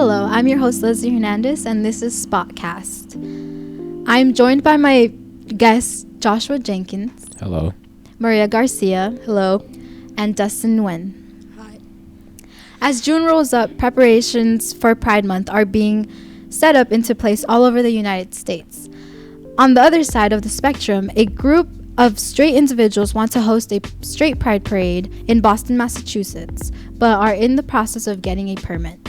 Hello, I'm your host Leslie Hernandez, and this is SPOTcast. I'm joined by my guests Jahsua Jenkins. Hello. Maria Garcia. Hello. And Dustin Nguyen. Hi. As June rolls up, preparations for Pride Month are being set up into place all over the United States. On the other side of the spectrum, a group of straight individuals want to host a straight pride parade in Boston, Massachusetts, but are in the process of getting a permit.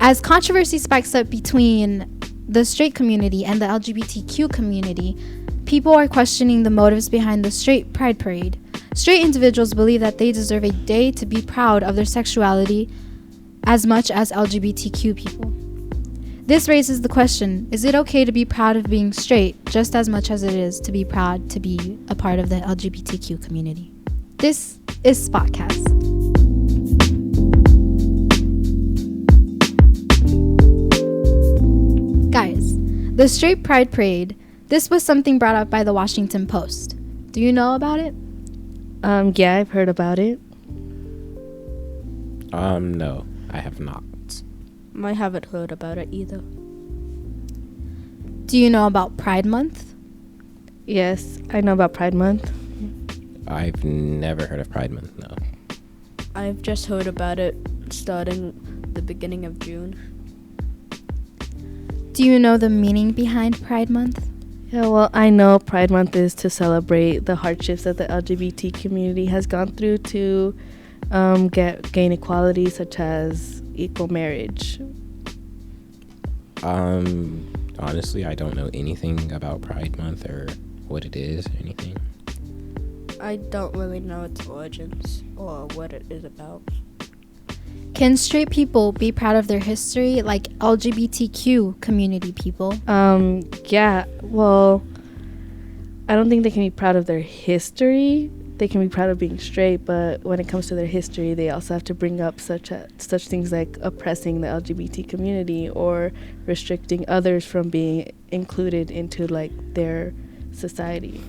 As controversy spikes up between the straight community and the LGBTQ community, people are questioning the motives behind the straight pride parade. Straight individuals believe that they deserve a day to be proud of their sexuality as much as LGBTQ people. This raises the question, is it okay to be proud of being straight just as much as it is to be proud to be a part of the LGBTQ community? This is SPOTcast. Guys, the straight pride parade, this was something brought up by the Washington Post. Do you know about it? Yeah, I've heard about it. No, I have not. I haven't heard about it either. Do you know about Pride Month? Yes, I know about Pride Month. I've never heard of Pride Month, no. I've just heard about it starting the beginning of June. Do you know the meaning behind Pride Month? Yeah, well, I know Pride Month is to celebrate the hardships that the LGBT community has gone through to gain equality, such as equal marriage. Honestly, I don't know anything about Pride Month or what it is or anything. I don't really know its origins or what it is about. Can straight people be proud of their history like LGBTQ community people? Yeah, well, I don't think they can be proud of their history. They can be proud of being straight, but when it comes to their history, they also have to bring up such things like oppressing the LGBT community or restricting others from being included into like their society.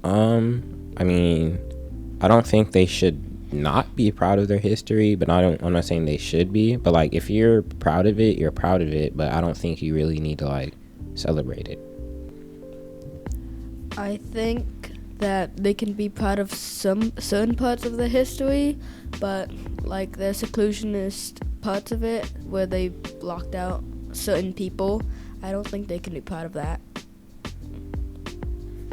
I mean, I don't think they should not be proud of their history, but I'm not saying they should be, but like if you're proud of it, you're proud of it, but I don't think you really need to like celebrate it. I think that they can be proud of some certain parts of the history, but like the seclusionist parts of it where they blocked out certain people, I don't think they can be proud of that.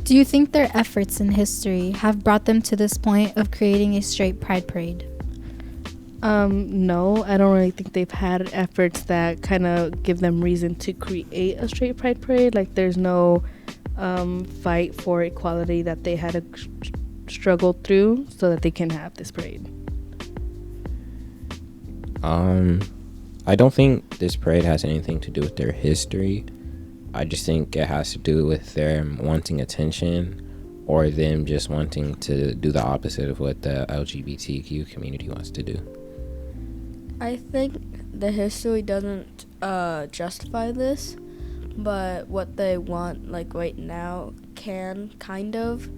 Do you think their efforts in history have brought them to this point of creating a straight pride parade? No, I don't really think they've had efforts that kind of give them reason to create a straight pride parade. Like there's no fight for equality that they had to struggle through so that they can have this parade. I don't think this parade has anything to do with their history. I just think it has to do with them wanting attention or them just wanting to do the opposite of what the LGBTQ community wants to do. I think the history doesn't justify this, but what they want like right now can kind of,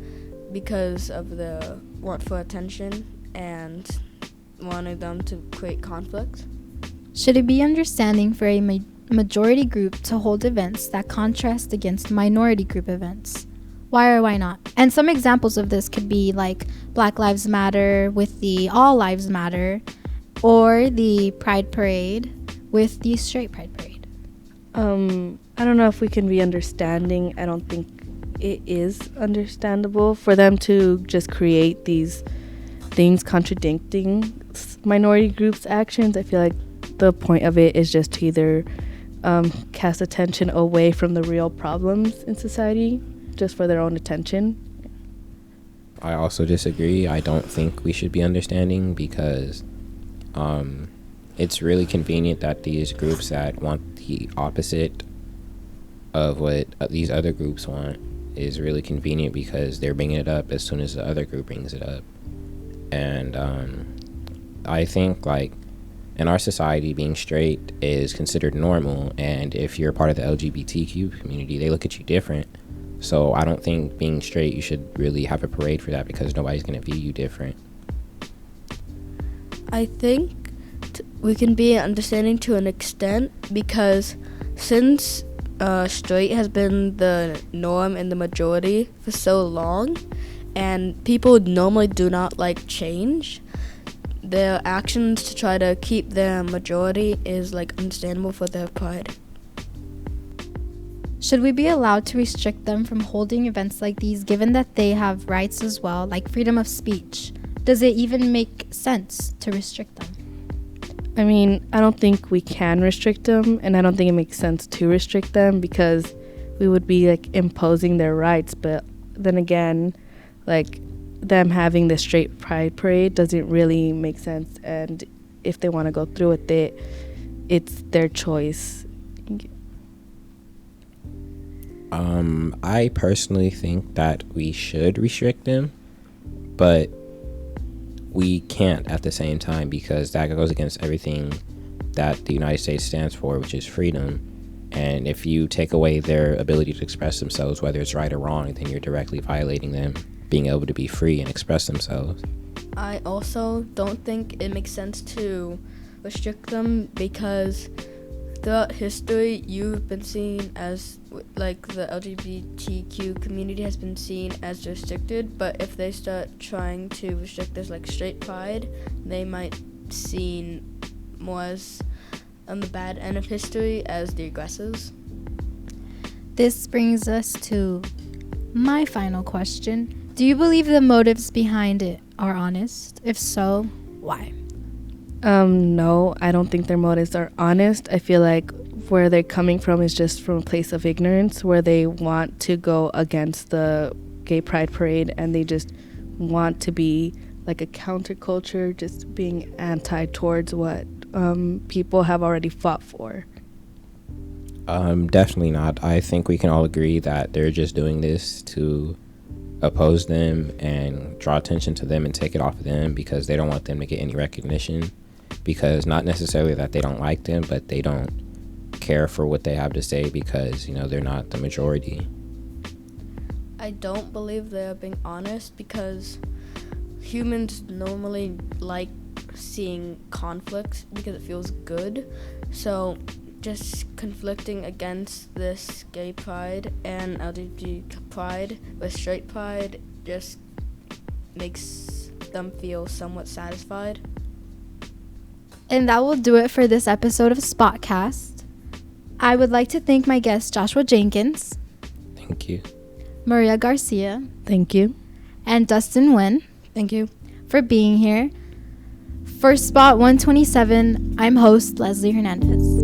because of the want for attention and wanting them to create conflict. Should it be understanding for a majority group to hold events that contrast against minority group events? Why or why not? And some examples of this could be like Black Lives Matter with the All Lives Matter, or the Pride Parade with the Straight Pride Parade. I don't know if we can be understanding. I don't think it is understandable for them to just create these things contradicting minority groups' actions. I feel like the point of it is just to either cast attention away from the real problems in society just for their own attention. I also disagree. I don't think we should be understanding because it's really convenient that these groups that want the opposite of what these other groups want is really convenient because they're bringing it up as soon as the other group brings it up. And I think like in our society, being straight is considered normal, and if you're part of the LGBTQ community, they look at you different. So I don't think being straight, you should really have a parade for that because nobody's going to view you different. I think we can be understanding to an extent because since straight has been the norm and the majority for so long, and people normally do not like change, their actions to try to keep their majority is like understandable for their pride. Should we be allowed to restrict them from holding events like these given that they have rights as well, like freedom of speech? Does it even make sense to restrict them? I mean, I don't think we can restrict them, and I don't think it makes sense to restrict them because we would be like imposing their rights. But then again, like them having the straight pride parade doesn't really make sense, and if they want to go through with it, it's their choice. I personally think that we should restrict them, but we can't at the same time because that goes against everything that the United States stands for, which is freedom. And if you take away their ability to express themselves, whether it's right or wrong, then you're directly violating them being able to be free and express themselves. I also don't think it makes sense to restrict them because throughout history you've been seen as, like, the LGBTQ community has been seen as restricted, but if they start trying to restrict this like straight pride, they might seen more as on the bad end of history as the aggressors. This brings us to my final question. Do you believe the motives behind it are honest? If so, why? No, I don't think their motives are honest. I feel like where they're coming from is just from a place of ignorance, where they want to go against the gay pride parade and they just want to be like a counterculture, just being anti towards what people have already fought for. Definitely not. I think we can all agree that they're just doing this to oppose them and draw attention to them and take it off of them because they don't want them to get any recognition. Because not necessarily that they don't like them, but they don't care for what they have to say because, you know, they're not the majority. I don't believe they're being honest because humans normally like seeing conflicts because it feels good. So just conflicting against this gay pride and LGBT pride with straight pride just makes them feel somewhat satisfied. And that will do it for this episode of SPOTcast. I would like to thank my guests Jahsua Jenkins. Thank you. Maria Garcia. Thank you. And Dustin Nguyen. Thank you for being here. For Spot 127, I'm host Leslie Hernandez.